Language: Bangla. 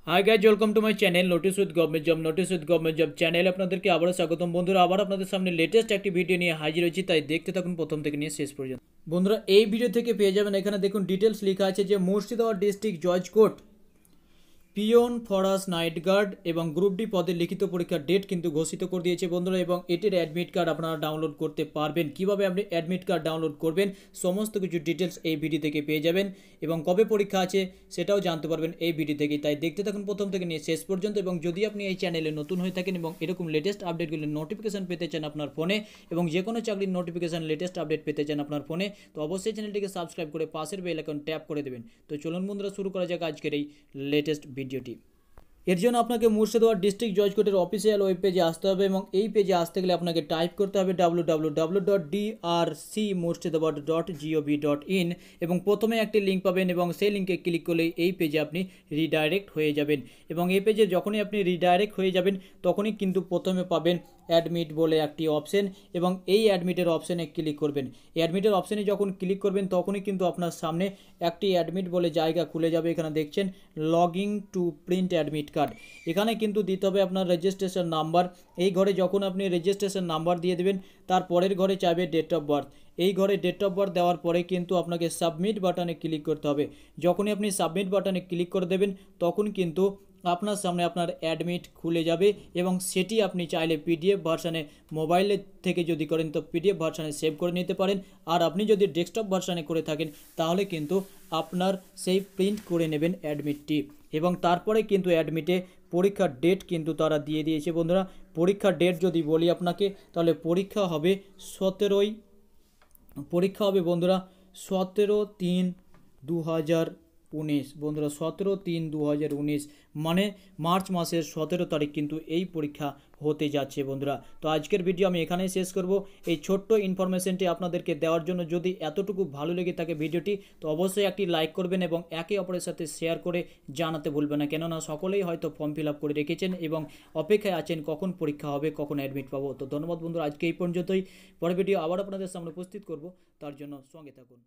Hi guys, welcome to my channel notice with government job চ্যানেলে আপনাদেরকে আবারও স্বাগতম। বন্ধুরা, আবার আপনাদের সামনে লেটেস্ট একটি ভিডিও নিয়ে হাজির হয়েছি, তাই দেখতে থাকুন প্রথম থেকে নিয়ে শেষ পর্যন্ত। বন্ধুরা, এই ভিডিও থেকে পেয়ে যাবেন, এখানে দেখুন ডিটেলস লেখা আছে যে মুর্শিদাবাদ ডিস্ট্রিক্ট জজ কোর্ট পিয়ন ফরাস নাইট গার্ড এবং গ্রুপ ডি পদের লিখিত পরীক্ষার ডেট কিন্তু ঘোষিত করে দিয়েছে বন্ধুরা, এবং এটির অ্যাডমিট কার্ড আপনারা ডাউনলোড করতে পারবেন। কিভাবে আপনি অ্যাডমিট কার্ড ডাউনলোড করবেন সমস্ত কিছু ডিটেলস এই ভিডিও থেকে পেয়ে যাবেন, এবং কবে পরীক্ষা আছে সেটাও জানতে পারবেন এই ভিডিও থেকে। তাই দেখতে থাকুন প্রথম থেকে নিয়ে শেষ পর্যন্ত। এবং যদি আপনি এই চ্যানেলে নতুন হয়ে থাকেন এবং এরকম লেটেস্ট আপডেটগুলির নোটিফিকেশন পেতে চান আপনার ফোনে, এবং যে কোনো চাকরির নোটিফিকেশন লেটেস্ট আপডেট পেতে চান আপনার ফোনে, তো অবশ্যই চ্যানেলটিকে সাবস্ক্রাইব করে পাশের বেল আইকন ট্যাপ করে দেবেন। তো চলুন বন্ধুরা, শুরু করা যাক আজকের এই লেটেস্ট ভিডিওটি। এর জন্য আপনাকে মুর্শিদাবাদ ডিস্ট্রিক্ট জজ কোর্টের অফিসিয়াল ওয়েব পেজে আসতে হবে, এবং এই পেজে আসতে গেলে আপনাকে টাইপ করতে হবে www.drcmurshidabad.gov.in, এবং প্রথমে একটি লিঙ্ক পাবেন এবং সেই লিঙ্কে ক্লিক করলে এই পেজে আপনি রিডাইরেক্ট হয়ে যাবেন। এবং এই পেজে যখনই আপনি রিডাইরেক্ট হয়ে যাবেন তখনই কিন্তু প্রথমে পাবেন অ্যাডমিট বলে একটি অপশন, এবং এই অ্যাডমিটের অপশানে ক্লিক করবেন। অ্যাডমিটের অপশানে যখন ক্লিক করবেন তখনই কিন্তু আপনার সামনে একটি অ্যাডমিট বলে জায়গা খুলে যাবে। এখানে দেখছেন login to print admit card, এখানে কিন্তু দিতে হবে আপনার রেজিস্ট্রেশন নাম্বার। এই ঘরে যখন আপনি রেজিস্ট্রেশন নাম্বার দিয়ে দেবেন, তারপরের ঘরে চাইবে ডেট অফ বার্থ। এই ঘরে ডেট অফ বার্থ দেওয়ার পরে কিন্তু আপনাকে সাবমিট বাটনে ক্লিক করতে হবে। যখনই আপনি সাবমিট বাটনে ক্লিক করে দেবেন তখন কিন্তু আপনার সামনে আপনার অ্যাডমিট খুলে যাবে, এবং সেটি আপনি চাইলে পিডিএফ ভার্সানে মোবাইলের থেকে যদি করেন তো পিডিএফ ভার্সানে সেভ করে নিতে পারেন, আর আপনি যদি ডেস্কটপ ভার্সানে করে থাকেন তাহলে কিন্তু আপনার সেই প্রিন্ট করে নেবেন অ্যাডমিটটি। এবং তারপরে কিন্তু অ্যাডমিটে পরীক্ষার ডেট কিন্তু তারা দিয়ে দিয়েছে বন্ধুরা। পরীক্ষার ডেট যদি বলি আপনাকে, তাহলে পরীক্ষা হবে বন্ধুরা 17/3/2019 বন্ধুরা, 17/3/2019 মানে মার্চ মাসের 17 তারিখ কিন্তু এই পরীক্ষা হতে যাচ্ছে বন্ধুরা। তো আজকের ভিডিও আমি এখানেই শেষ করব। এই ছোট্ট ইনফরমেশনটি আপনাদেরকে দেওয়ার জন্য, যদি এতটুকু ভালো লেগে থাকে ভিডিওটি, তো অবশ্যই একটি লাইক করবেন এবং একে অপরের সাথে শেয়ার করে জানাতে ভুলবেন না, কেননা সকলেই হয়তো ফর্ম ফিল আপ করে রেখেছেন এবং অপেক্ষায় আছেন কখন পরীক্ষা হবে, কখন অ্যাডমিট পাবো। তো ধন্যবাদ বন্ধুরা, আজকে এই পর্যন্তই। পরের ভিডিও আবার আপনাদের সামনে উপস্থিত করব, তার জন্য সঙ্গে থাকুন।